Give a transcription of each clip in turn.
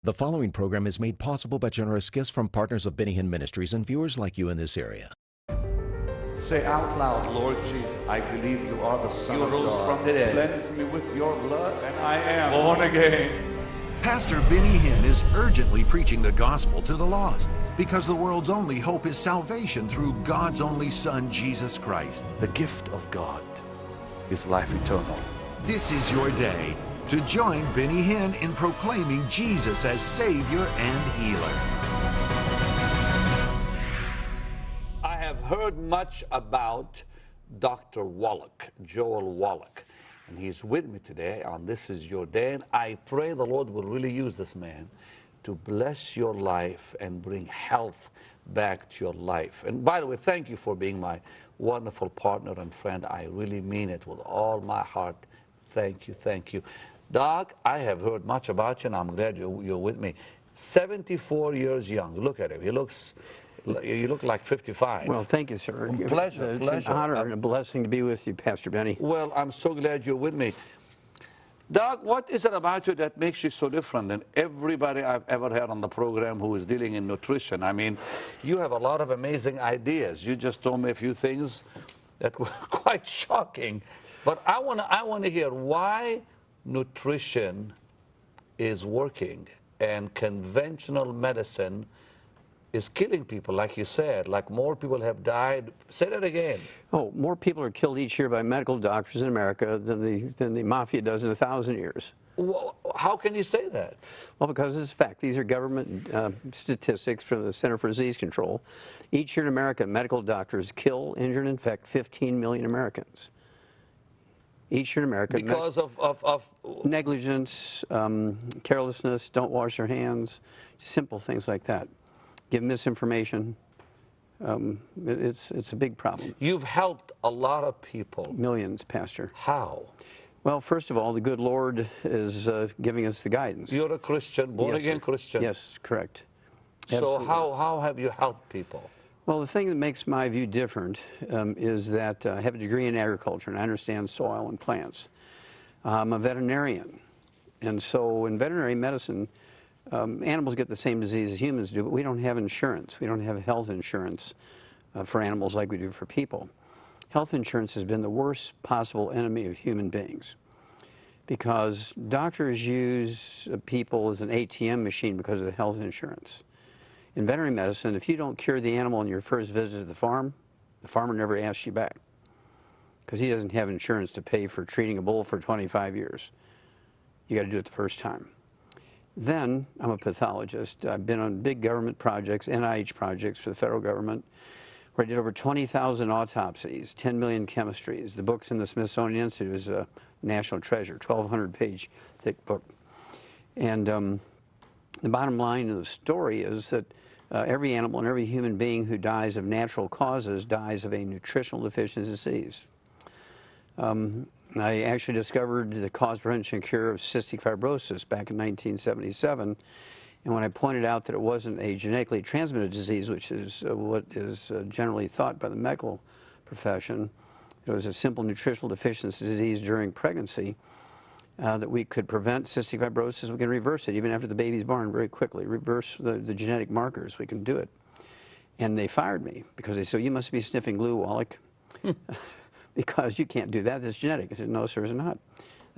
The following program is made possible by generous gifts from partners of Benny Hynn Ministries and viewers like you in this area. Say out loud, Lord Jesus, I believe you are the Son of God. You rose from the dead. Cleanse me with your blood, and I am born again. Pastor Benny Hynn is urgently preaching the gospel to the lost because the world's only hope is salvation through God's only Son, Jesus Christ. The gift of God is life eternal. This is your day to join Benny Hynn in proclaiming Jesus as Savior and Healer. I have heard much about Dr. Wallach, Joel Wallach, and he's with me today on This Is Your Day, and I pray the Lord will really use this man to bless your life and bring health back to your life. And by the way, thank you for being my wonderful partner and friend. I really mean it with all my heart. Thank you, thank you. Doc, I have heard much about you, and I'm glad you're with me. 74 years young. Look at him. You look like 55. Well, thank you, sir. Pleasure, It's an honor and a blessing to be with you, Pastor Benny. Well, I'm so glad you're with me. Doc, what is it about you that makes you so different than everybody I've ever had on the program who is dealing in nutrition? I mean, you have a lot of amazing ideas. You just told me a few things that were quite shocking. But I want to hear why nutrition is working and conventional medicine is killing people, like you said, like more people have died. Say that again. Oh, more people are killed each year by medical doctors in America than the mafia does in 1,000 years. Well, how can you say that? Well, because it's a fact. These are government statistics from the Center for Disease Control. Each year in America, medical doctors kill, injure, and infect 15 million Americans. Each year in America. Because of negligence, carelessness, don't wash your hands, just simple things like that. Give misinformation. It's a big problem. You've helped a lot of people. Millions, Pastor. How? Well, first of all, the good Lord is giving us the guidance. You're a Christian, born-again Christian. Yes, correct. So Absolutely. how have you helped people? Well, the thing that makes my view different is that I have a degree in agriculture, and I understand soil and plants. I'm a veterinarian, and so in veterinary medicine, animals get the same disease as humans do, but we don't have insurance. We don't have health insurance for animals like we do for people. Health insurance has been the worst possible enemy of human beings because doctors use people as an ATM machine because of the health insurance. In veterinary medicine, if you don't cure the animal on your first visit to the farm, the farmer never asks you back because he doesn't have insurance to pay for treating a bull for 25 years. You got to do it the first time. Then I'm a pathologist. I've been on big government projects, NIH projects for the federal government, where I did over 20,000 autopsies, 10 million chemistries. The book's in the Smithsonian Institute is a national treasure, 1,200-page thick book. And the bottom line of the story is that every animal and every human being who dies of natural causes dies of a nutritional deficiency disease. I actually discovered the cause, prevention, and cure of cystic fibrosis back in 1977. And when I pointed out that it wasn't a genetically transmitted disease, which is what is generally thought by the medical profession, it was a simple nutritional deficiency disease during pregnancy, that we could prevent cystic fibrosis. We can reverse it even after the baby's born very quickly, reverse the genetic markers. We can do it. And they fired me because they said, you must be sniffing glue, Wallach. Because you can't do that, it's genetic. I said, no, sir, it's not.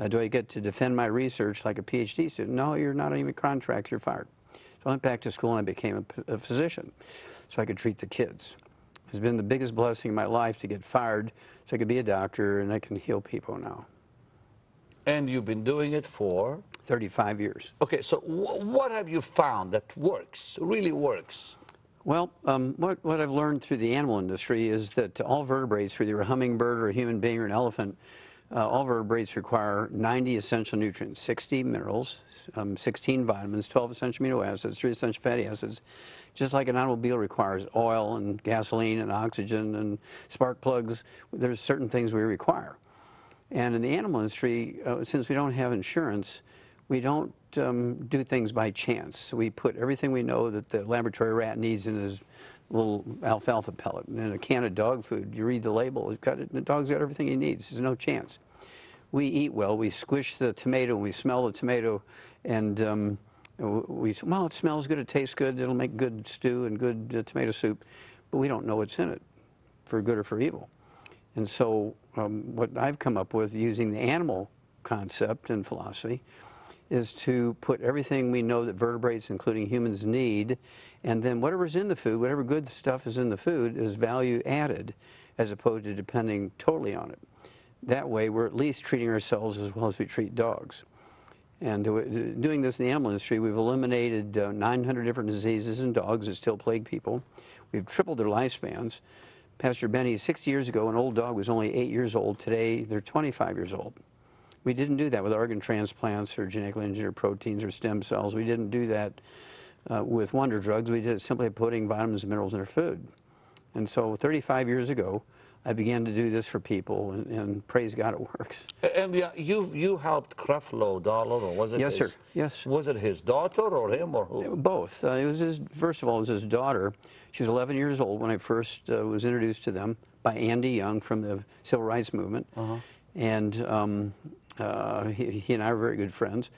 Do I get to defend my research like a PhD student? No, you're not even contract, you're fired. So I went back to school and I became a physician so I could treat the kids. It's been the biggest blessing in my life to get fired so I could be a doctor and I can heal people now. And you've been doing it for? 35 years. Okay, so what have you found that works, really works? Well, what I've learned through the animal industry is that all vertebrates, whether you're a hummingbird or a human being or an elephant, all vertebrates require 90 essential nutrients, 60 minerals, 16 vitamins, 12 essential amino acids, 3 essential fatty acids. Just like an automobile requires oil and gasoline and oxygen and spark plugs, there's certain things we require. And in the animal industry, since we don't have insurance, we don't do things by chance. So we put everything we know that the laboratory rat needs in his little alfalfa pellet. And a can of dog food, you read the label, the dog's got everything he needs. There's no chance. We eat well. We squish the tomato and we smell the tomato, and We say, well, it smells good, it tastes good, it'll make good stew and good tomato soup, but we don't know what's in it, for good or for evil. And so what I've come up with using the animal concept and philosophy is to put everything we know that vertebrates, including humans, need, and then whatever's in the food, whatever good stuff is in the food, is value added, as opposed to depending totally on it. That way, we're at least treating ourselves as well as we treat dogs. And doing this in the animal industry, we've eliminated 900 different diseases in dogs that still plague people. We've tripled their lifespans. Pastor Benny, 60 years ago, an old dog was only 8 years old. Today, they're 25 years old. We didn't do that with organ transplants or genetically engineered proteins or stem cells. We didn't do that with wonder drugs. We did it simply putting vitamins and minerals in their food. And so 35 years ago, I began to do this for people, and praise God, it works. And yeah, you helped Creflo Dollar, or was it? Yes, sir. Yes. Was it his daughter or him or who? Both. It was his. First of all, it was his daughter. She was 11 years old when I first was introduced to them by Andy Young from the Civil Rights Movement, and he and I were very good friends.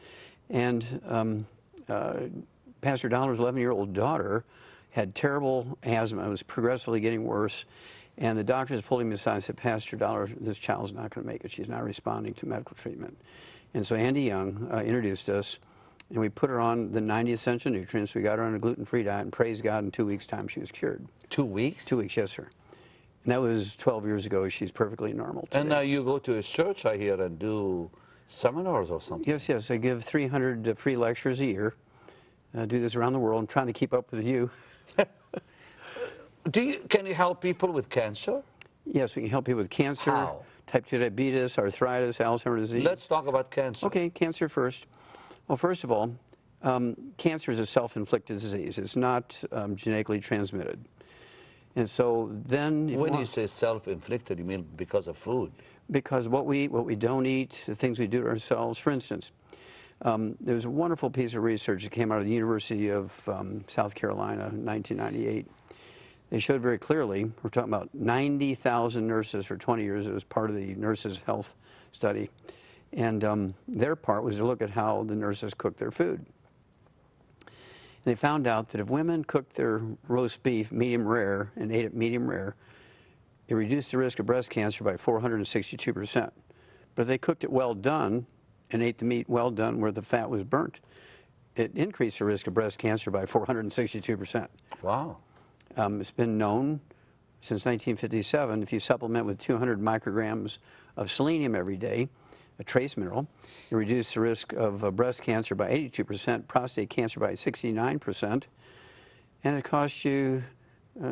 And Pastor Dollar's 11-year-old daughter had terrible asthma. It was progressively getting worse. And the doctors pulled him aside and said, Pastor Dollar, this child's not going to make it. She's not responding to medical treatment. And so Andy Young introduced us, and we put her on the 90 essential nutrients. We got her on a gluten-free diet, and praise God, in 2 weeks' time, she was cured. 2 weeks? 2 weeks, yes, sir. And that was 12 years ago. She's perfectly normal today. And now you go to his church, I hear, and do seminars or something. Yes, yes. I give 300 free lectures a year. I do this around the world. I'm trying to keep up with you. Can you help people with cancer? Yes, we can help people with cancer, How? type 2 diabetes, arthritis, Alzheimer's disease. Let's talk about cancer. Okay, cancer first. Well, first of all, cancer is a self-inflicted disease. It's not genetically transmitted. And so then... When you say self-inflicted, you mean because of food? Because what we don't eat, the things we do to ourselves. For instance, there was a wonderful piece of research that came out of the University of South Carolina in 1998. They showed very clearly, we're talking about 90,000 nurses for 20 years. It was part of the nurses' health study. And their part was to look at how the nurses cooked their food. And they found out that if women cooked their roast beef medium rare and ate it medium rare, it reduced the risk of breast cancer by 462%. But if they cooked it well done and ate the meat well done where the fat was burnt, it increased the risk of breast cancer by 462%. Wow. It's been known since 1957, if you supplement with 200 micrograms of selenium every day, a trace mineral, you reduce the risk of breast cancer by 82%, prostate cancer by 69%, and it costs you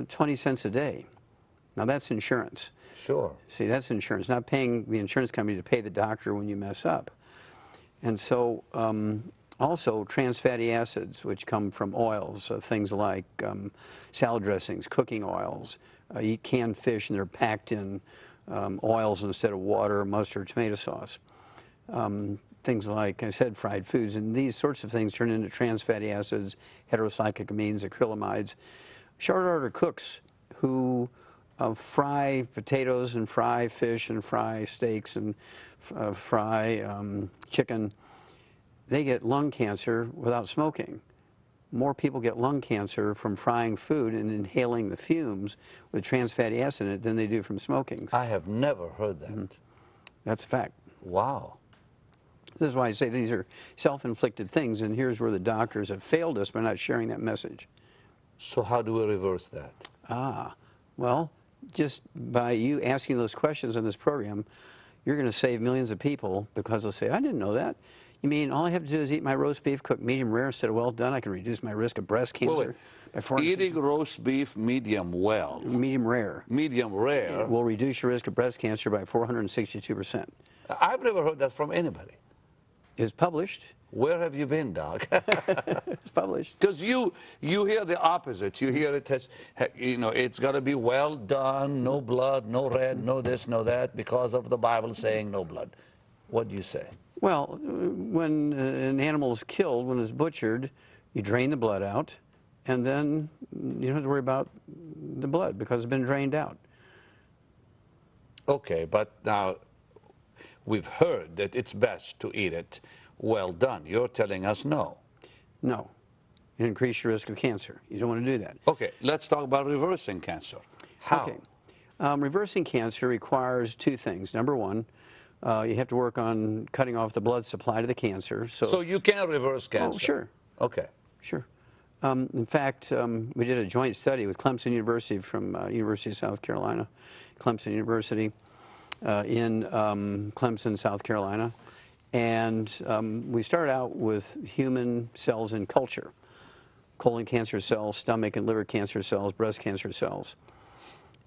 20 cents a day. Now that's insurance. Sure. See, that's insurance, not paying the insurance company to pay the doctor when you mess up. And so also trans fatty acids, which come from oils, things like salad dressings, cooking oils. You eat canned fish and they're packed in oils instead of water, mustard, tomato sauce. Things like I said, fried foods, and these sorts of things turn into trans fatty acids, heterocyclic amines, acrylamides. Short order cooks who fry potatoes and fry fish and fry steaks and fry chicken, they get lung cancer without smoking. More people get lung cancer from frying food and inhaling the fumes with trans fatty acid in it than they do from smoking. I have never heard that. That's a fact. Wow. This is why I say these are self-inflicted things, and here's where the doctors have failed us by not sharing that message. So how do we reverse that? Well, just by you asking those questions in this program, you're going to save millions of people because they'll say, I didn't know that. You mean all I have to do is eat my roast beef cooked medium rare instead of well done? I can reduce my risk of breast cancer by 460%. Eating roast beef medium well. Medium rare. Medium rare. Will reduce your risk of breast cancer by 462%. I've never heard that from anybody. It's published. Where have you been, Doc? It's published. Because you hear the opposite. You hear it as, you know, it's got to be well done, no blood, no red, no this, no that, because of the Bible saying no blood. What do you say? Well, when an animal is killed, when it's butchered, you drain the blood out, and then you don't have to worry about the blood because it's been drained out. Okay, but now we've heard that it's best to eat it well done. You're telling us no. No. It increases your risk of cancer. You don't want to do that. Okay, let's talk about reversing cancer. How? Okay. Reversing cancer requires two things. Number one, you have to work on cutting off the blood supply to the cancer. So you can reverse cancer? Oh, sure. Okay. Sure. In fact, we did a joint study with Clemson University from University of South Carolina, Clemson University in Clemson, South Carolina. And we started out with human cells in culture, colon cancer cells, stomach and liver cancer cells, breast cancer cells.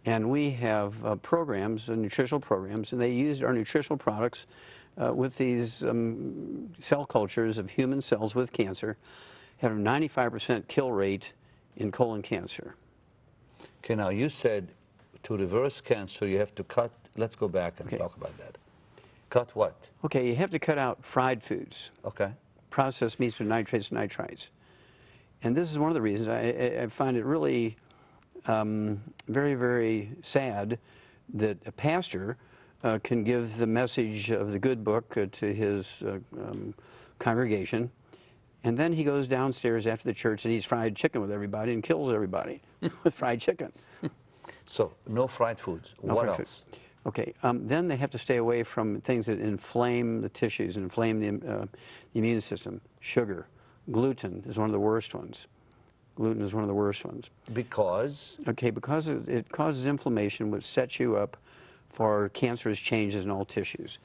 And we have programs, nutritional programs, and they used our nutritional products with these cell cultures of human cells with cancer, had a 95% kill rate in colon cancer. Okay, now you said to reverse cancer you have to cut, let's go back and talk about that. Cut what? Okay, you have to cut out fried foods. Okay. Processed meats with nitrates and nitrites. And this is one of the reasons I find it really very, very sad that a pastor can give the message of the good book to his congregation, and then he goes downstairs after the church and eats fried chicken with everybody and kills everybody with fried chicken. So, no fried foods. No what fried else? Food. Okay, then they have to stay away from things that inflame the tissues, inflame the immune system. Sugar, gluten is one of the worst ones. Gluten is one of the worst ones. Because? Okay, because it causes inflammation, which sets you up for cancerous changes in all tissues.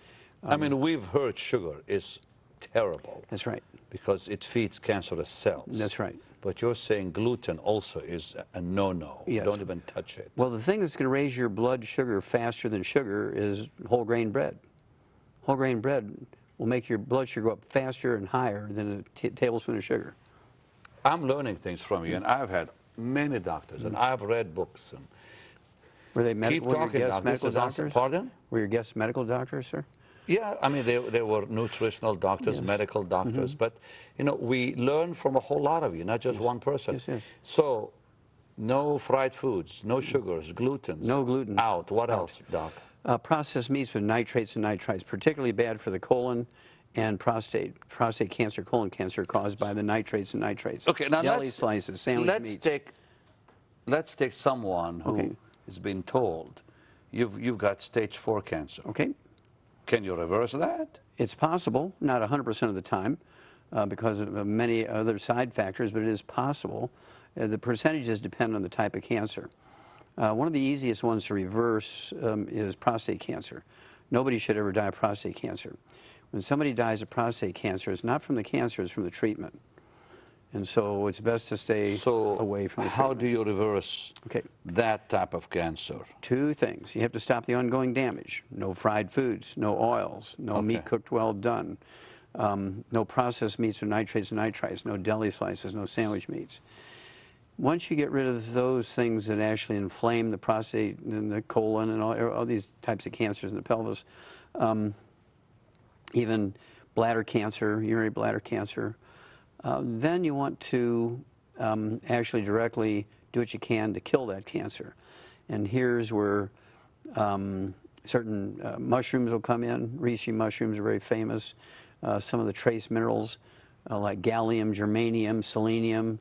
I mean, we've heard sugar is terrible. That's right. Because it feeds cancerous cells. That's right. But you're saying gluten also is a no-no. Yes. Don't even touch it. Well, the thing that's going to raise your blood sugar faster than sugar is whole grain bread. Whole grain bread will make your blood sugar go up faster and higher than a tablespoon of sugar. I'm learning things from you, and I've had many doctors, and I've read books. And were they keep talking, guest medical doctors? Pardon? Were your guests medical doctors, sir? Yeah, I mean, they were nutritional doctors, medical doctors, but, you know, we learn from a whole lot of you, not just one person. Yes, yes. So, no fried foods, no sugars, glutens. No gluten. Out. What else, Doc? Processed meats with nitrates and nitrites, particularly bad for the colon and prostate cancer, colon cancer caused by the nitrates and nitrates. Okay, now deli slices, sandwich meats. Let's take someone who has been told you've got stage 4 cancer. Okay. Can you reverse that? It's possible, not 100% of the time, because of many other side factors, but it is possible. The percentages depend on the type of cancer. One of the easiest ones to reverse is prostate cancer. Nobody should ever die of prostate cancer. When somebody dies of prostate cancer, it's not from the cancer, it's from the treatment. And so it's best to stay away from the treatment. How do you reverse that type of cancer? Two things. You have to stop the ongoing damage. No fried foods, no oils, no meat cooked well done, no processed meats with nitrates and nitrites, no deli slices, no sandwich meats. Once you get rid of those things that actually inflame the prostate and the colon and all these types of cancers in the pelvis, even bladder cancer, urinary bladder cancer, then you want to actually directly do what you can to kill that cancer. And here's where certain mushrooms will come in. Reishi mushrooms are very famous. Some of the trace minerals like gallium, germanium, selenium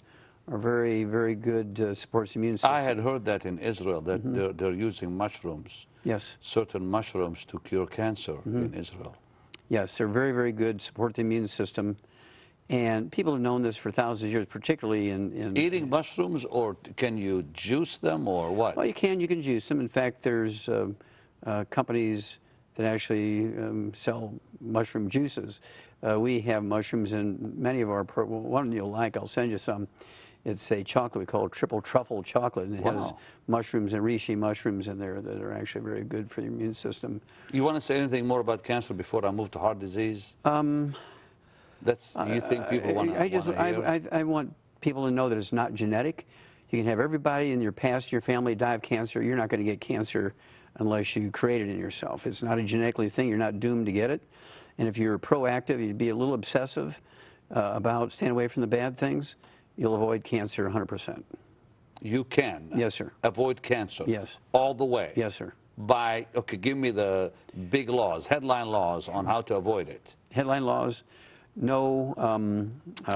are very, very good supports the immune system. I had heard that in Israel, that they're using mushrooms. Yes. Certain mushrooms to cure cancer in Israel. Yes, they're very, very good, support the immune system. And people have known this for thousands of years, particularly in eating mushrooms, or can you juice them, or what? Well, you can juice them. In fact, there's companies that actually sell mushroom juices. We have mushrooms in many of our, one you'll like, I'll send you some. It's a chocolate we call triple truffle chocolate, and it has mushrooms and reishi mushrooms in there that are actually very good for the immune system. You want to say anything more about cancer before I move to heart disease? That's, you think people want to hear? I want people to know that it's not genetic. You can have everybody in your past, your family die of cancer. You're not going to get cancer unless you create it in yourself. It's not a genetically thing. You're not doomed to get it. And if you're proactive, you'd be a little obsessive about staying away from the bad things, you'll avoid cancer 100%. You can? Yes, sir. Avoid cancer? Yes. All the way? Yes, sir. By, okay, give me the big laws, headline laws on how to avoid it. Headline laws, No,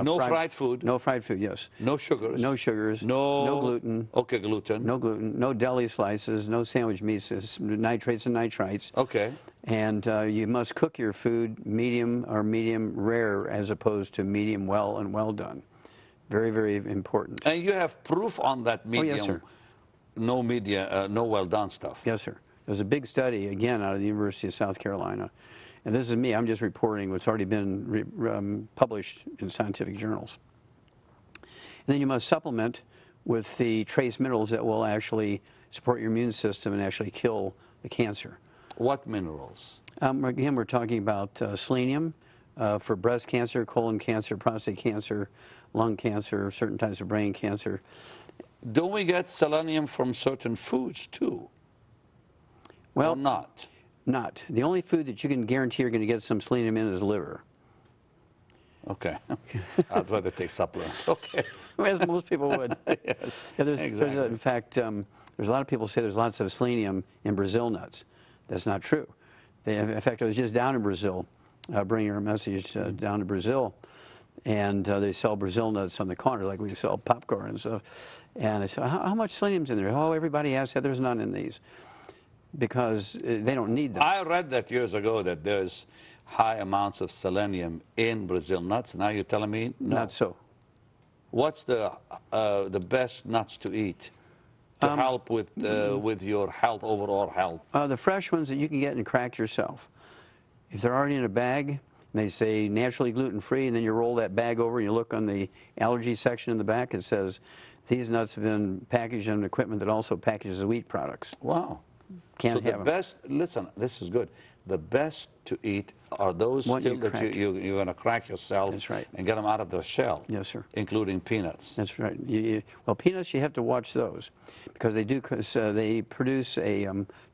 No fried food. No fried food, yes. No sugars. No sugars. No gluten. Okay, gluten. No gluten. No deli slices. No sandwich meats. Nitrates and nitrites. Okay. And you must cook your food medium or medium rare as opposed to medium well and well done. Very, very important. And you have proof on that medium. Oh, yes, sir. No well done stuff. Yes, sir. There's a big study, again, out of the University of South Carolina. And this is me. I'm just reporting what's already been published in scientific journals. And then you must supplement with the trace minerals that will actually support your immune system and actually kill the cancer. What minerals? Again, we're talking about selenium for breast cancer, colon cancer, prostate cancer, lung cancer, certain types of brain cancer. Don't we get selenium from certain foods too? Well, or not? Not. The only food that you can guarantee you're going to get some selenium in is liver. Okay. I'd rather take supplements. Okay. As most people would. Yes, Yeah, exactly. In fact, there's a lot of people say there's lots of selenium in Brazil nuts. That's not true. In fact, I was just down in Brazil, bringing a message down to Brazil, and they sell Brazil nuts on the counter like we sell popcorn and stuff. And I said, how much selenium's in there? Oh, everybody has said there's none in these, because they don't need them. I read that years ago that there's high amounts of selenium in Brazil nuts. Now you're telling me no. Not so. What's the best nuts to eat to help with your health, overall health? The fresh ones that you can get and crack yourself. If they're already in a bag, and they say naturally gluten-free, and then you roll that bag over and you look on the allergy section in the back, it says these nuts have been packaged in equipment that also packages wheat products. Wow. Can't so the have them. best, listen, this is good. The best to eat are those What still you that crack. you're going to crack yourself. That's right. And get them out of the shell. Yes, sir. Including peanuts. That's right. Well, peanuts, you have to watch those because they do. They produce a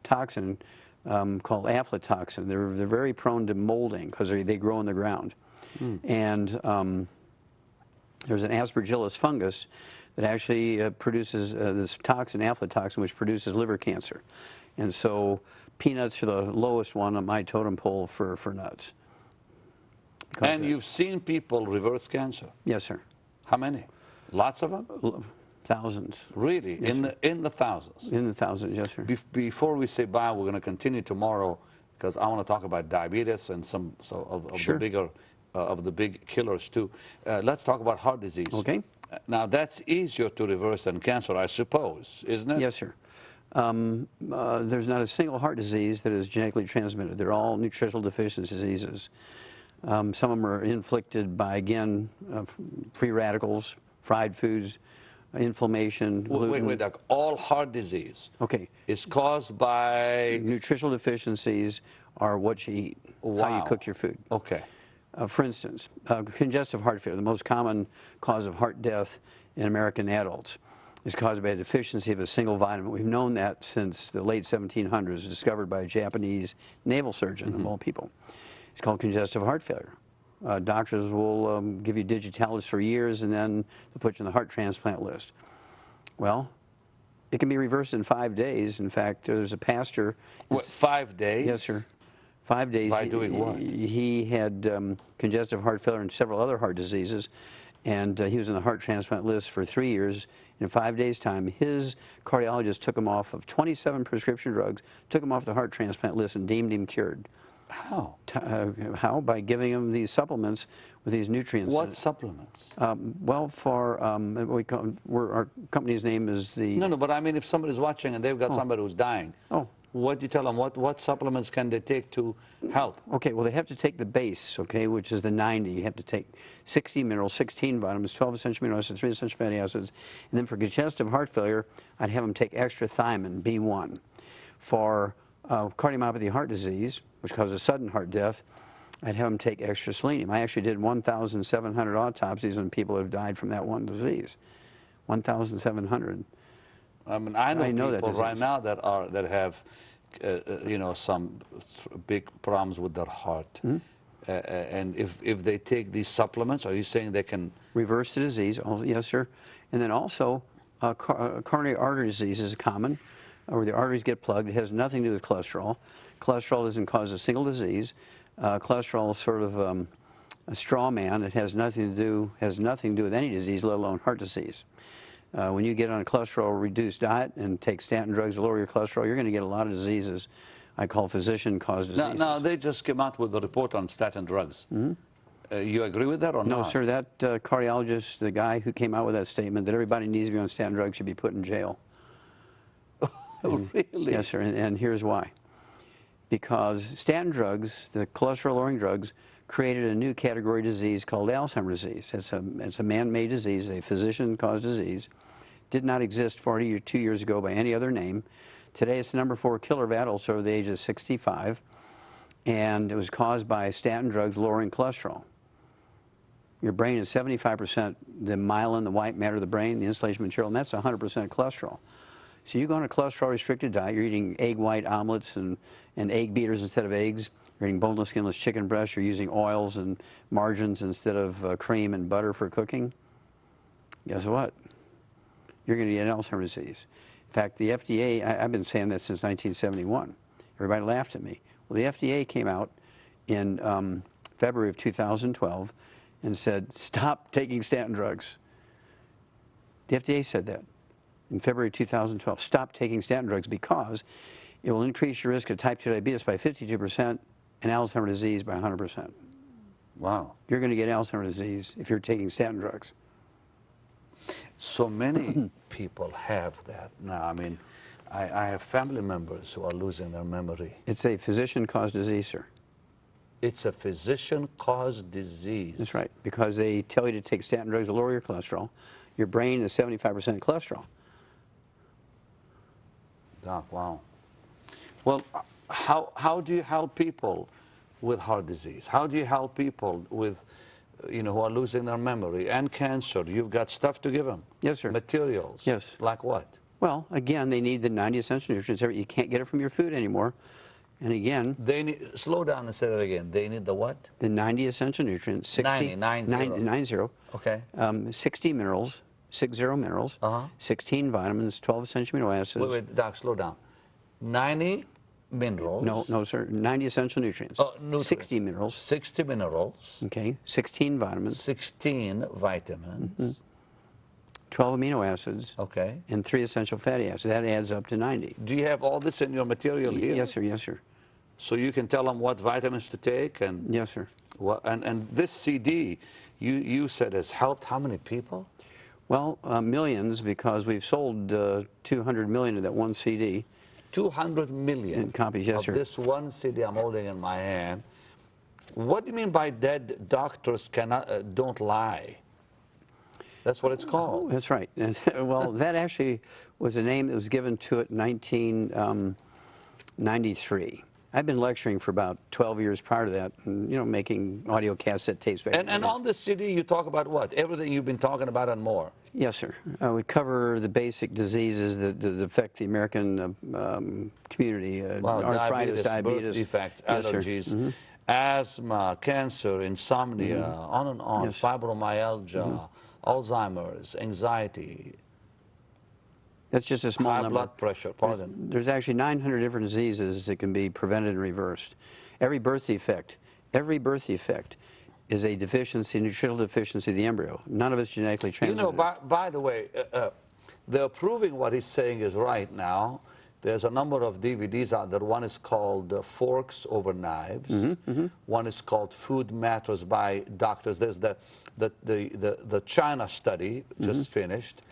toxin called aflatoxin. They're very prone to molding because they grow in the ground. And there's an aspergillus fungus that actually produces this toxin, aflatoxin, which produces liver cancer. And so peanuts are the lowest one on my totem pole for nuts. And you've seen people reverse cancer? Yes, sir. How many? Lots of them? Thousands. Really? Yes, in the thousands? In the thousands, yes, sir. Before we say bye, we're going to continue tomorrow because I want to talk about diabetes and some of Sure. the bigger of the big killers too. Let's talk about heart disease. Okay. Now that's easier to reverse than cancer, I suppose, isn't it? Yes, sir. There's not a single heart disease that is genetically transmitted. They're all nutritional deficiency diseases. Some of them are inflicted by, again, free radicals, fried foods, inflammation, gluten. Wait, Doc. All heart disease is caused by... Nutritional deficiencies are what you eat, how you cook your food. Okay. For instance, congestive heart failure, the most common cause of heart death in American adults, is caused by a deficiency of a single vitamin. We've known that since the late 1700s, discovered by a Japanese naval surgeon, of all people. It's called congestive heart failure. Doctors will give you digitalis for years, and then they'll put you on the heart transplant list. Well, it can be reversed in 5 days. In fact, there's a pastor. What, 5 days? Yes, sir. 5 days. By doing what? He had congestive heart failure and several other heart diseases, and he was on the heart transplant list for 3 years. In 5 days' time, his cardiologist took him off of 27 prescription drugs, took him off the heart transplant list, and deemed him cured. How? How? By giving him these supplements with these nutrients. What supplements? Well, for our company's name is the... No, but I mean if somebody's watching and they've got somebody who's dying, what do you tell them? What supplements can they take to help? Okay, well, they have to take the base, okay, which is the 90. You have to take 60 minerals, 16 vitamins, 12 essential amino acids, 3 essential fatty acids. And then for congestive heart failure, I'd have them take extra thiamine, B1. For cardiomyopathy heart disease, which causes sudden heart death, I'd have them take extra selenium. I actually did 1,700 autopsies on people who have died from that one disease. 1,700. I mean, I know people that right now that have, you know, some big problems with their heart. And if they take these supplements, are you saying they can reverse the disease? Yes, sir. And then also, coronary artery disease is common, where the arteries get plugged. It has nothing to do with cholesterol. Cholesterol doesn't cause a single disease. Cholesterol sort of a straw man. It has nothing to do with any disease, let alone heart disease. When you get on a cholesterol-reduced diet and take statin drugs to lower your cholesterol, you're going to get a lot of diseases I call physician-caused diseases. Now, they just came out with a report on statin drugs. You agree with that or not? No, sir. That cardiologist, the guy who came out with that statement that everybody needs to be on statin drugs, should be put in jail. Really? Yes, sir. And here's why. Because statin drugs, the cholesterol-lowering drugs, created a new category of disease called Alzheimer's disease. It's a man-made disease, a physician-caused disease. Did not exist 42 years ago by any other name. Today it's the #4 killer of adults over the age of 65, and it was caused by statin drugs lowering cholesterol. Your brain is 75% the myelin, the white matter of the brain, the insulation material, and that's 100% cholesterol. So you go on a cholesterol-restricted diet, you're eating egg white omelets and egg beaters instead of eggs, you're eating boneless, skinless chicken breasts, you're using oils and margarines instead of cream and butter for cooking. Guess what? You're going to get Alzheimer's disease. In fact, the FDA, I've been saying this since 1971. Everybody laughed at me. Well, the FDA came out in February of 2012 and said, stop taking statin drugs. The FDA said that in February 2012. Stop taking statin drugs because it will increase your risk of type 2 diabetes by 52% and Alzheimer's disease by 100%. Wow. You're going to get Alzheimer's disease if you're taking statin drugs. So many people have that now. I mean, I have family members who are losing their memory. It's a physician-caused disease, sir. It's a physician-caused disease. That's right, because they tell you to take statin drugs to lower your cholesterol. Your brain is 75% cholesterol. Doc, wow. Well, how do you help people with heart disease? How do you help people with, who are losing their memory and cancer? You've got stuff to give them. Yes, sir. Materials. Yes. Like what? Well, again, they need the 90 essential nutrients. You can't get it from your food anymore. And again, they need, slow down and say it again. They need the what? The 90 essential nutrients. 60, 90. Okay. 60 minerals, 60 minerals, 16 vitamins, 12 essential amino acids. Wait, Doc, slow down. 90 minerals. No, sir. 90 essential nutrients. Oh, nutrients. 60 minerals. 60 minerals. Okay. 16 vitamins. 16 vitamins. 12 amino acids. Okay. And 3 essential fatty acids. That adds up to 90. Do you have all this in your material here? Yes, sir. Yes, sir. So you can tell them what vitamins to take and. Yes, sir. What, and this CD, you said has helped how many people? Well, millions, because we've sold 200 million of that one CD. 200 million copies, yes, of sir. This one CD I'm holding in my hand. What do you mean by dead doctors don't lie? That's what it's called. That's right. Well, that actually was a name that was given to it in 1993. I've been lecturing for about 12 years prior to that, and, making audio cassette tapes. And on this CD, you talk about what? Everything you've been talking about and more. Yes, sir. We cover the basic diseases that affect the American community. Arthritis, diabetes, birth defects, allergies, asthma, cancer, insomnia, on and on, fibromyalgia, Alzheimer's, anxiety. That's just a small number. High blood pressure, pardon. There's actually 900 different diseases that can be prevented and reversed. Every birth defect is a deficiency, nutritional deficiency of the embryo. None of it's genetically transmitted. By the way, they're proving what he's saying is right now. There's a number of DVDs out there. One is called Forks Over Knives. One is called Food Matters by Doctors. There's the China study just finished.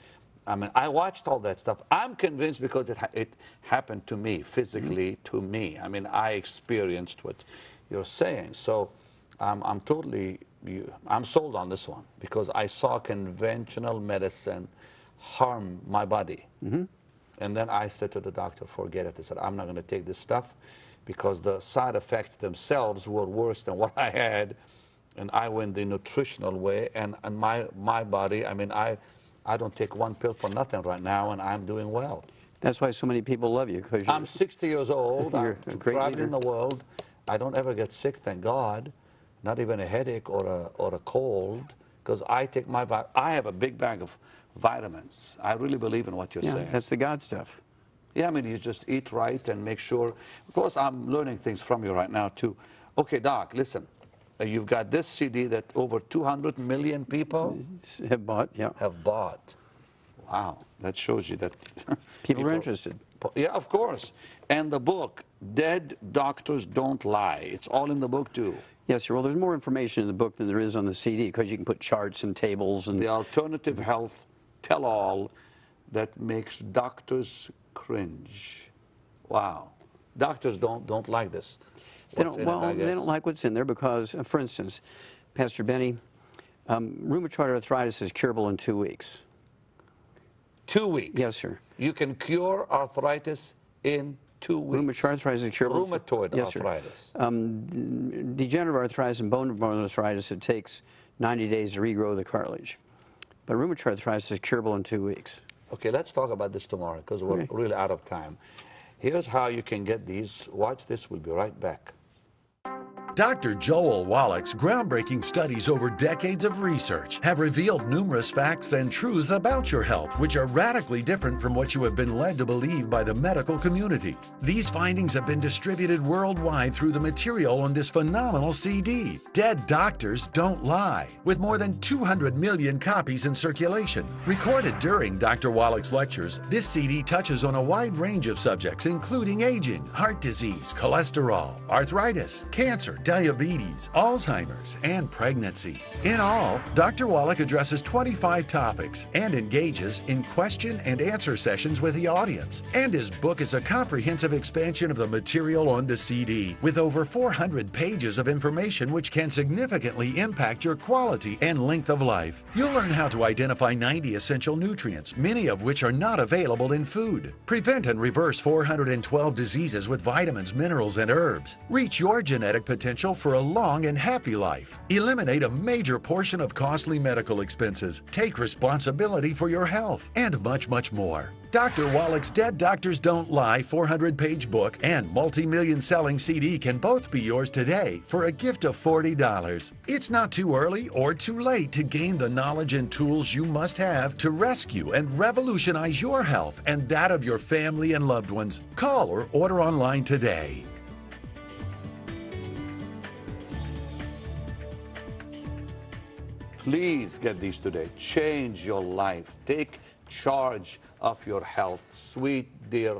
I mean, I watched all that stuff. I'm convinced because it happened to me, physically to me. I mean, I experienced what you're saying. So I'm sold on this one because I saw conventional medicine harm my body. And then I said to the doctor, forget it. I said, I'm not going to take this stuff because the side effects themselves were worse than what I had. And I went the nutritional way. And my body, I mean, I don't take one pill for nothing right now, and I'm doing well. That's why so many people love you. Because I'm 60 years old. I'm traveling in the world. I don't ever get sick, thank God. Not even a headache or a cold, because I take I have a big bag of vitamins. I really believe in what you're saying. That's the God stuff. Yeah, I mean, you just eat right and make sure. Of course, I'm learning things from you right now, too. Okay, Doc, listen. You've got this CD that over 200 million people Have bought, yeah. have bought. Wow, that shows you that People are interested. Yeah, of course. And the book, Dead Doctors Don't Lie. It's all in the book too. Yes, sir. Well, there's more information in the book than there is on the CD because you can put charts and tables and The alternative health tell-all that makes doctors cringe. Wow. Doctors don't like this. they don't like what's in there because, for instance, Pastor Benny, rheumatoid arthritis is curable in 2 weeks. 2 weeks? Yes, sir. You can cure arthritis in 2 weeks? Rheumatoid arthritis is curable. Rheumatoid Yes, arthritis. Degenerative arthritis and bone arthritis, it takes 90 days to regrow the cartilage. But rheumatoid arthritis is curable in 2 weeks. Okay, let's talk about this tomorrow because we're really out of time. Here's how you can get these. Watch this. We'll be right back. Dr. Joel Wallach's groundbreaking studies over decades of research have revealed numerous facts and truths about your health, which are radically different from what you have been led to believe by the medical community. These findings have been distributed worldwide through the material on this phenomenal CD, Dead Doctors Don't Lie, with more than 200 million copies in circulation. Recorded during Dr. Wallach's lectures, this CD touches on a wide range of subjects, including aging, heart disease, cholesterol, arthritis, cancer, diabetes, Alzheimer's, and pregnancy. In all, Dr. Wallach addresses 25 topics and engages in question and answer sessions with the audience. And his book is a comprehensive expansion of the material on the CD, with over 400 pages of information which can significantly impact your quality and length of life. You'll learn how to identify 90 essential nutrients, many of which are not available in food. Prevent and reverse 412 diseases with vitamins, minerals, and herbs. Reach your genetic potential for a long and happy life. Eliminate a major portion of costly medical expenses. Take responsibility for your health, and much, much more. Dr. Wallach's Dead Doctors Don't Lie 400-page book and multi-million selling CD can both be yours today for a gift of $40. It's not too early or too late to gain the knowledge and tools you must have to rescue and revolutionize your health and that of your family and loved ones. Call or order online today. Please get these today. Change your life. Take charge of your health. Sweet, dear,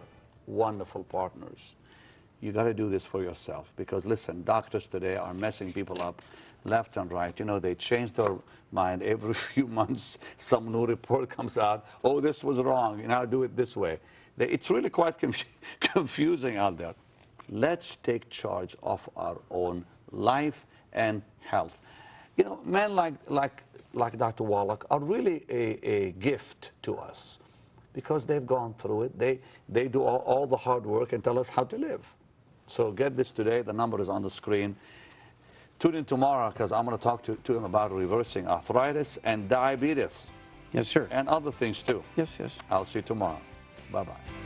wonderful partners. You got to do this for yourself because, listen, doctors today are messing people up left and right. You know, they change their mind every few months. Some new report comes out. Oh, this was wrong. You know, do it this way. It's really quite confusing out there. Let's take charge of our own life and health. You know, men like Dr. Wallach are really a gift to us because they've gone through it. They do all the hard work and tell us how to live. So get this today. The number is on the screen. Tune in tomorrow because I'm going to talk to him about reversing arthritis and diabetes. Yes, sir. And other things too. Yes, yes. I'll see you tomorrow. Bye-bye.